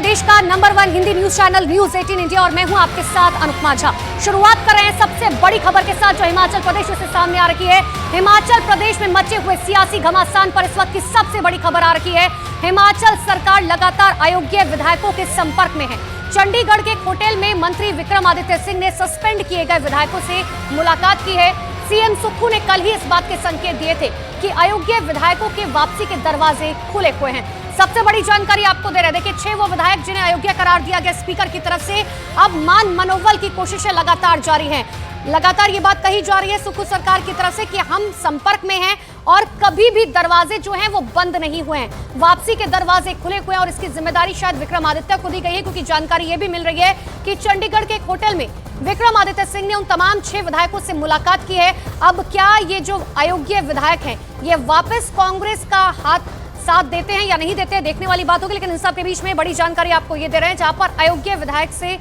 प्रदेश का number 1 Hindi news channel news 18 India और मैं हूं आपके साथ अनुपमा झा। शुरुआत कर रहे हैं सबसे बड़ी खबर के साथ जो हिमाचल प्रदेश से सामने आ रही है। हिमाचल प्रदेश में मचे हुए सियासी घमासान पर इस वक्त की सबसे बड़ी खबर आ रही है। हिमाचल सरकार लगातार अयोग्य विधायकों के संपर्क में है। चंडीगढ़ के एक होटल में मंत्री विक्रमादित्य सिंह ने सस्पेंड किए गए विधायकों से मुलाकात की है। सीएम सुक्खू ने कल ही इस बात के संकेत दिए थे कि अयोग्य विधायकों के वापसी के दरवाजे खुले हुए हैं। सबसे बड़ी जानकारी आपको दे रहे हैं। देखिए 6 वो विधायक जिन्हें अयोग्य करार दिया गया स्पीकर की तरफ से, अब मान मनोबल की कोशिशें लगातार जारी हैं। लगातार ये बात कही जा रही है सुक्खू सरकार की तरफ से कि हम संपर्क में हैं और कभी भी दरवाजे जो हैं वो बंद नहीं हुए हैं, वापसी के दरवाजे खुले हुए हैं और इसकी जिम्मेदारी शायद विक्रमादित्य को दी गई है, क्योंकि जानकारी ये भी मिल रही है कि चंडीगढ़ के एक होटल में विक्रमादित्य सिंह ने उन तमाम 6 विधायकों से मुलाकात की है। अब क्या ये जो अयोग्य विधायक हैं ये वापस कांग्रेस का हाथ साथ देते हैं या नहीं देते हैं, देखने वाली बात होगी। लेकिन इन सब के बीच में बड़ी जानकारी आपको ये दे रहे हैं जहां पर अयोग्य विधायक से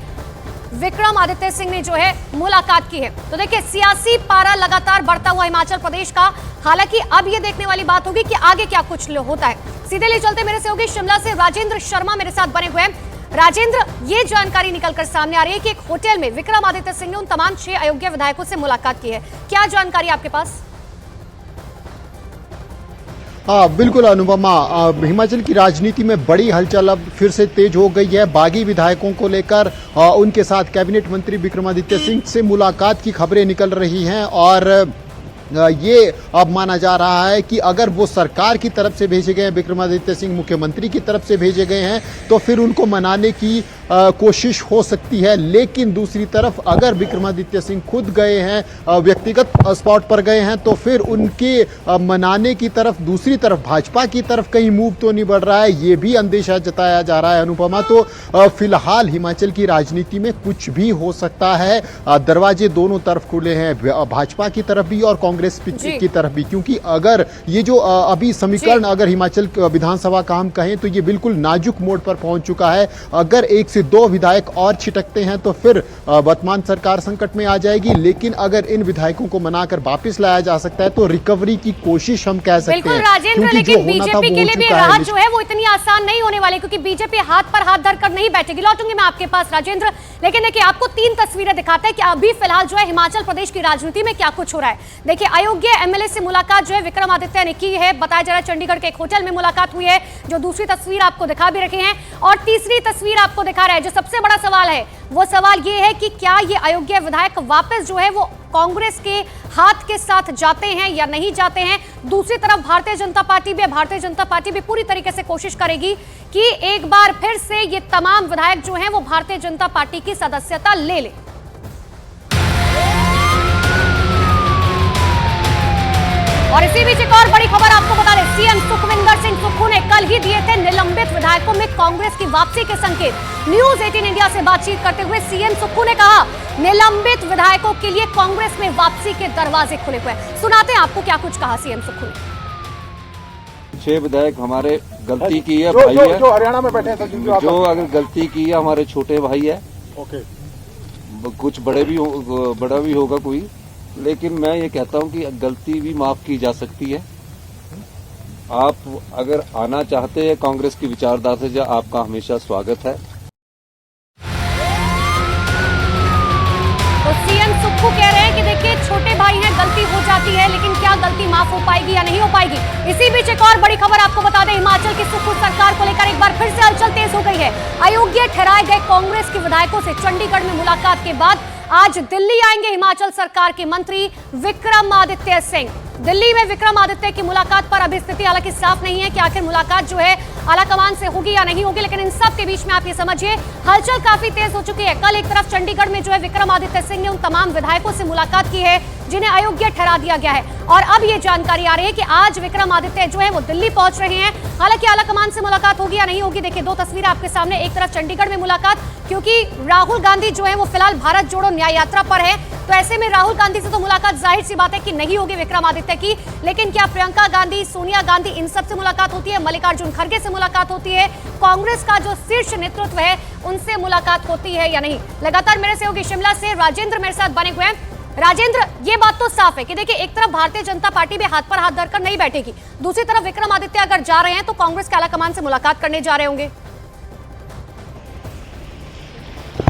विक्रमादित्य सिंह ने जो है मुलाकात की है। तो देखिए सियासी पारा लगातार बढ़ता हुआ हिमाचल प्रदेश का। हालांकि अब ये देखने वाली बात होगी कि आगे क्या कुछ होता है। सीधे ले चलते मेरे से होगी शिमला से राजेंद्र शर्मा मेरे साथ बने हुए हैं। राजेंद्र, ये जानकारी निकलकर सामने आ रही है कि एक होटल में विक्रमादित्य सिंह ने उन तमाम 6 अयोग्य विधायकों से मुलाकात की है। क्या जानकारी आपके पास? हाँ बिल्कुल अनुपमा, हिमाचल की राजनीति में बड़ी हलचल अब फिर से तेज हो गई है। बागी विधायकों को लेकर उनके साथ कैबिनेट मंत्री विक्रमादित्य सिंह से मुलाकात की खबरें निकल रही हैं और ये अब माना जा रहा है कि अगर वो सरकार की तरफ से भेजे गए हैं, विक्रमादित्य सिंह मुख्यमंत्री की तरफ से भेजे गए हैं, तो फिर उनको मनाने की कोशिश हो सकती है। लेकिन दूसरी तरफ अगर विक्रमादित्य सिंह खुद गए हैं, व्यक्तिगत स्पॉट पर गए हैं, तो फिर उनके मनाने की तरफ दूसरी तरफ भाजपा की तरफ कहीं मूव तो नहीं बढ़ रहा है, ये भी अंदेशा जताया जा रहा है अनुपमा। तो फिलहाल हिमाचल की राजनीति में कुछ भी हो सकता है। दरवाजे दोनों तरफ खुले हैं, भाजपा की तरफ भी और कांग्रेस की तरफ भी, क्योंकि अगर ये जो अभी समीकरण अगर हिमाचल विधानसभा का हम कहें तो ये बिल्कुल नाजुक मोड़ पर पहुंच चुका है। अगर 1 से 2 विधायक और छिटकते हैं तो फिर वर्तमान सरकार संकट में आ जाएगी। लेकिन अगर इन विधायकों को मनाकर वापस लाया जा सकता है तो रिकवरी की कोशिश हम कह सकते हैं। बिल्कुल राजेंद्र, लेकिन बीजेपी के लिए भी राहत जो है वो इतनी आसान नहीं होने वाली, क्योंकि बीजेपी हाथ पर हाथ धरकर नहीं बैठेगी। लौटूंगी मैं आपके पास राजेंद्र, लेकिन देखिए आपको 3 तस्वीरें दिखाते हैं कि अभी फिलहाल जो है हिमाचल प्रदेश की राजनीति में क्या कुछ हो रहा है। देखिए अयोग्य एमएलए से मुलाकात जो है विक्रमादित्य ने की है, बताया जा रहा है चंडीगढ़ के एक होटल में मुलाकात हुई है, जो दूसरी तस्वीर आपको दिखा भी रखे हैं। और तीसरी तस्वीर आपको दिखा रहा है। जो सबसे बड़ा सवाल है वो सवाल ये है कि क्या ये अयोग्य विधायक वापस जो है वो कांग्रेस के हाथ के साथ जाते हैं या नहीं जाते हैं। दूसरी तरफ भारतीय जनता पार्टी भी पूरी तरीके से कोशिश करेगी कि एक बार फिर से ये तमाम विधायक जो हैं वो भारतीय जनता पार्टी की सदस्यता ले ले। और इसी बीच एक और बड़ी खबर आपको बता दें, सीएम सुखविंदर सिंह सुक्खू ने कल ही दिए थे निलंबित विधायकों में कांग्रेस की वापसी के संकेत। न्यूज 18 इंडिया से बातचीत करते हुए सीएम सुक्खू ने कहा निलंबित विधायकों के लिए कांग्रेस में वापसी के दरवाजे खुले हुए हैं। सुनाते हैं आपको क्या कुछ कहा सीएम सुक्खू ने। 6 विधायक हमारे गलती की है, भाई है जो हरियाणा में बैठे हैं, जो अगर गलती की है हमारे छोटे भाई है। ओके, कुछ बड़ा भी होगा कोई, लेकिन मैं ये कहता हूं कि गलती भी माफ की जा सकती है। आप अगर आना चाहते हैं कांग्रेस की विचारधारा से, जो आपका हमेशा स्वागत है। तो सीएम सुक्खू कह रहे हैं कि देखिए छोटे भाई हैं, गलती हो जाती है, लेकिन क्या गलती माफ हो पाएगी या नहीं हो पाएगी। इसी बीच एक और बड़ी खबर आपको बता दें, हिमाचल की सुक्खू सरकार को लेकर एक बार फिर से हलचल तेज हो गई है। अयोग्य ठहराए गए कांग्रेस के विधायकों से चंडीगढ़ में मुलाकात के बाद आज दिल्ली आएंगे हिमाचल सरकार के मंत्री विक्रमादित्य सिंह। दिल्ली में विक्रमादित्य की मुलाकात पर अभी स्थिति हालांकि साफ नहीं है कि आखिर मुलाकात जो है आलाकमान से होगी या नहीं होगी। लेकिन इन सब के बीच में आप ये समझिए हलचल काफी तेज हो चुकी है। कल एक तरफ चंडीगढ़ में जो है विक्रमादित्य सिंह ने उन तमाम विधायकों से मुलाकात की है जिन्हें अयोग्य ठहरा दिया गया है, और अब ये जानकारी आ रही है कि आज विक्रमादित्य जो है वो दिल्ली पहुंच रहे हैं। हालांकि आलाकमान से मुलाकात होगी या नहीं होगी, देखिए 2 तस्वीरें आपके सामने। एक तरफ चंडीगढ़ में मुलाकात, क्योंकि राहुल गांधी जो है वो फिलहाल भारत जोड़ो न्याय यात्रा पर है, तो ऐसे में राहुल गांधी से तो मुलाकात जाहिर सी बात है कि नहीं होगी विक्रमादित्य की। लेकिन क्या प्रियंका गांधी, सोनिया गांधी, इन सब से मुलाकात होती है, मल्लिकार्जुन खड़गे से मुलाकात होती है, कांग्रेस का जो शीर्ष नेतृत्व है उनसे मुलाकात होती है या नहीं। लगातार मेरे से होगी शिमला से राजेंद्र मेरे साथ बने हुए हैं। राजेंद्र, ये बात तो साफ है कि देखिए एक तरफ भारतीय जनता पार्टी भी हाथ पर हाथ धरकर नहीं बैठेगी, दूसरी तरफ विक्रमादित्य अगर जा रहे हैं तो कांग्रेस के आलाकमान से मुलाकात करने जा रहे होंगे।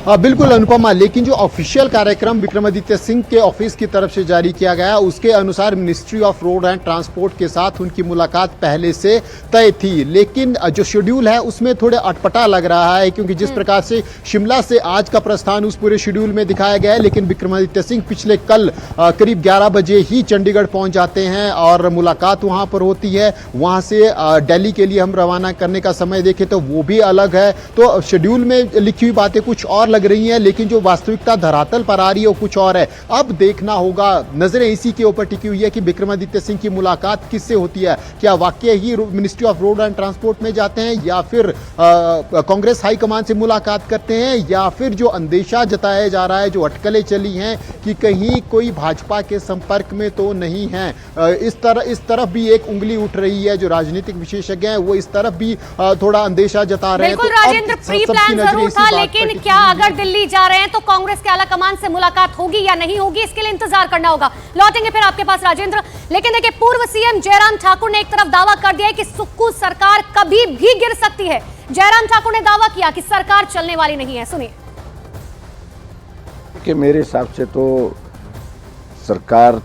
बिल्कुल अनुपमा, लेकिन जो ऑफिशियल कार्यक्रम विक्रमादित्य सिंह के ऑफिस की तरफ से जारी किया गया उसके अनुसार ministry of road and transport के साथ उनकी मुलाकात पहले से तय थी, लेकिन जो शेड्यूल है उसमें थोड़े अटपटा लग रहा है, क्योंकि जिस प्रकार से शिमला से आज का प्रस्थान उस पूरे शेड्यूल में दिखाया गया है, लेकिन विक्रमादित्य सिंह पिछले कल करीब 11 बजे ही चंडीगढ़ पहुंच जाते हैं और मुलाकात वहां पर होती है। वहां से दिल्ली के लिए हम रवाना करने का समय देखें तो वो भी अलग है। तो शेड्यूल में लिखी हुई बातें कुछ और लग रही हैं, लेकिन जो वास्तविकता धरातल पर आ रही है वो कुछ और है। अब देखना होगा, नजरें इसी के ऊपर टिकी हुई है कि विक्रमादित्य सिंह की मुलाकात किससे होती है। क्या वाकई ही ministry of road and transport में जाते हैं, या फिर कांग्रेस हाईकमान से मुलाकात करते हैं, या फिर जो अंदेशा जताया जा रहा है, जो अटकलें चली हैं कि कहीं कोई भाजपा के संपर्क में तो नहीं है। इस तरफ भी एक उंगली उठ रही है। जो राजनीतिक विशेषज्ञ हैं वो इस तरफ भी थोड़ा अंदेशा जता रहे हैं। बिल्कुल राजेंद्र, प्री प्लान जरूर था, लेकिन क्या अगर दिल्ली जा रहे हैं तो कांग्रेस के आला कमान से मुलाकात होगी या नहीं होगी, इसके लिए इंतजार करना होगा। लौटेंगे फिर आपके पास राजेंद्र, लेकिन देखिए पूर्व सीएम जयराम ठाकुर ने एक तरफ दावा कर दिया है कि सुक्खू सरकार कभी भी गिर सकती है। जयराम ठाकुर ने दावा किया कि सरकार चलने वाली नहीं है, सुनिए। कि मेरे हिसाब से तो सरकार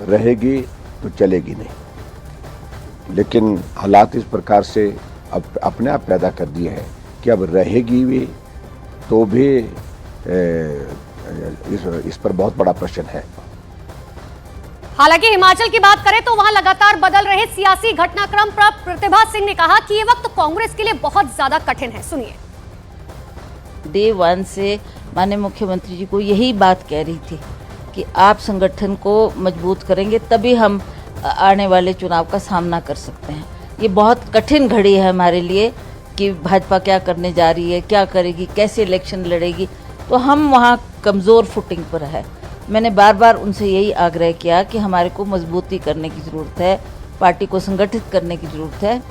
रहेगी तो चलेगी नहीं, लेकिन हालात इस प्रकार से अब अपने आप पैदा कर दिए हैं कि अब रहेगी भी तो भी इस पर बहुत बड़ा प्रश्न है। हालांकि हिमाचल की बात करें तो वहां लगातार बदल रहे सियासी घटनाक्रम पर प्रतिभा सिंह ने कहा कि ये वक्त कांग्रेस के लिए बहुत ज्यादा कठिन है, सुनिए। डे 1 से माननीय मुख्यमंत्री जी को यही बात कह रही थी कि आप संगठन को मजबूत करेंगे तभी हम आने वाले चुनाव का सामना कर सकते हैं। ये बहुत कठिन घड़ी है हमारे लिए कि भाजपा क्या करने जा रही है, क्या करेगी, कैसे इलेक्शन लड़ेगी, तो हम वहाँ कमज़ोर फुटिंग पर है। मैंने बार बार उनसे यही आग्रह किया कि हमारे को मजबूती करने की ज़रूरत है, पार्टी को संगठित करने की ज़रूरत है।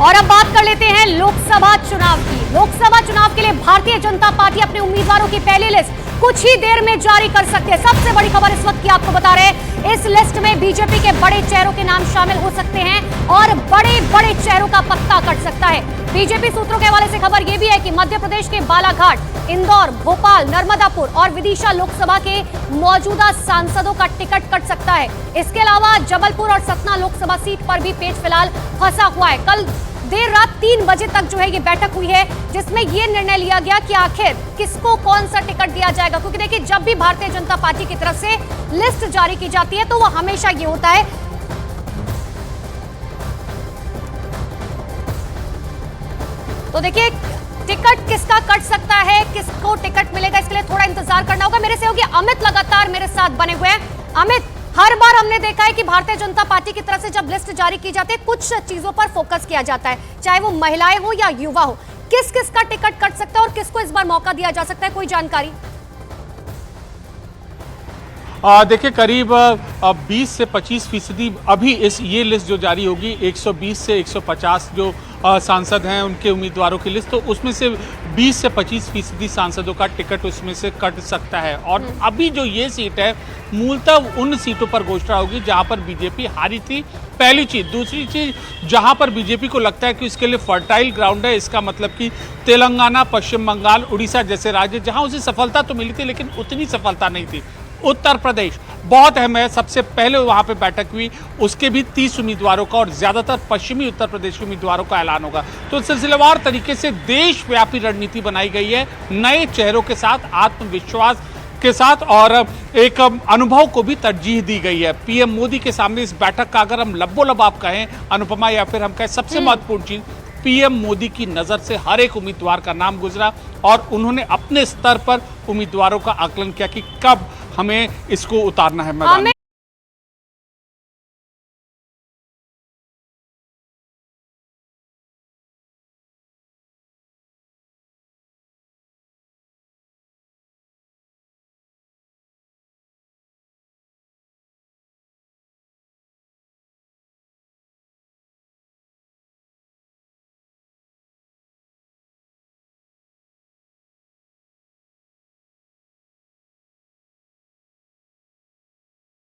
और अब बात कर लेते हैं लोकसभा चुनाव की। लोकसभा चुनाव के लिए भारतीय जनता पार्टी अपने उम्मीदवारों की पहली लिस्ट कुछ ही देर में जारी कर सकती है। सबसे बड़ी खबर इस वक्त की आपको बता रहे हैं, इस लिस्ट में बीजेपी के बड़े चेहरों के नाम शामिल हो सकते हैं और बड़े बड़े चेहरों का पत्ता कट सकता है। बीजेपी सूत्रों के हवाले से खबर यह भी है कि मध्य प्रदेश के बालाघाट, इंदौर, भोपाल, नर्मदापुर और विदिशा लोकसभा के मौजूदा सांसदों का टिकट कट सकता है। इसके अलावा जबलपुर और सतना लोकसभा सीट पर भी पेच फिलहाल फंसा हुआ है। कल देर रात 3 बजे तक जो है ये बैठक हुई है, जिसमें ये निर्णय लिया गया कि आखिर किसको कौन सा टिकट दिया जाएगा। क्योंकि देखिए, जब भी भारतीय जनता पार्टी की तरफ से लिस्ट जारी की जाती है तो वो हमेशा ये होता है तो देखिए टिकट किसका कट सकता है, किसको टिकट मिलेगा, इसके लिए थोड़ा इंतजार करना होगा। मेरे सहयोगी अमित लगातार मेरे साथ बने हुए हैं। अमित, हर बार हमने देखा है कि भारतीय जनता पार्टी की तरफ से जब लिस्ट जारी की जाती है कुछ चीजों पर फोकस किया जाता है, चाहे वो महिलाएं हो या युवा हो। किस किस का टिकट कट सकता है और किसको इस बार मौका दिया जा सकता है, कोई जानकारी? देखिए, करीब 20 से 25% अभी ये लिस्ट जो जारी होगी 120 से 150 जो सांसद हैं उनके उम्मीदवारों की लिस्ट, तो उसमें से 20 से 25% सांसदों का टिकट उसमें से कट सकता है। और अभी जो ये सीट है मूलतः उन सीटों पर घोषणा होगी जहां पर बीजेपी हारी थी, पहली चीज। दूसरी चीज, जहां पर बीजेपी को लगता है कि इसके लिए फर्टाइल ग्राउंड है, इसका मतलब कि तेलंगाना, पश्चिम बंगाल, उड़ीसा जैसे राज्य जहां उसे सफलता तो मिली थी लेकिन उतनी सफलता नहीं थी। उत्तर प्रदेश बहुत अहम है, सबसे पहले वहां पे बैठक हुई, उसके भी 30 उम्मीदवारों का और ज्यादातर पश्चिमी उत्तर प्रदेश के उम्मीदवारों का ऐलान होगा। तो सिलसिलेवार तरीके से देशव्यापी रणनीति बनाई गई है, नए चेहरों के साथ, आत्मविश्वास के साथ और एक अनुभव को भी तरजीह दी गई है। पीएम मोदी के सामने इस बैठक का अगर हम लब्बो-लबाब कहें अनुपमा, या फिर हम कहें सबसे महत्वपूर्ण चीज, पीएम मोदी की नजर से हर एक उम्मीदवार का नाम गुजरा और उन्होंने अपने स्तर पर उम्मीदवारों का आकलन किया कि कब हमें इसको उतारना है मैदान में।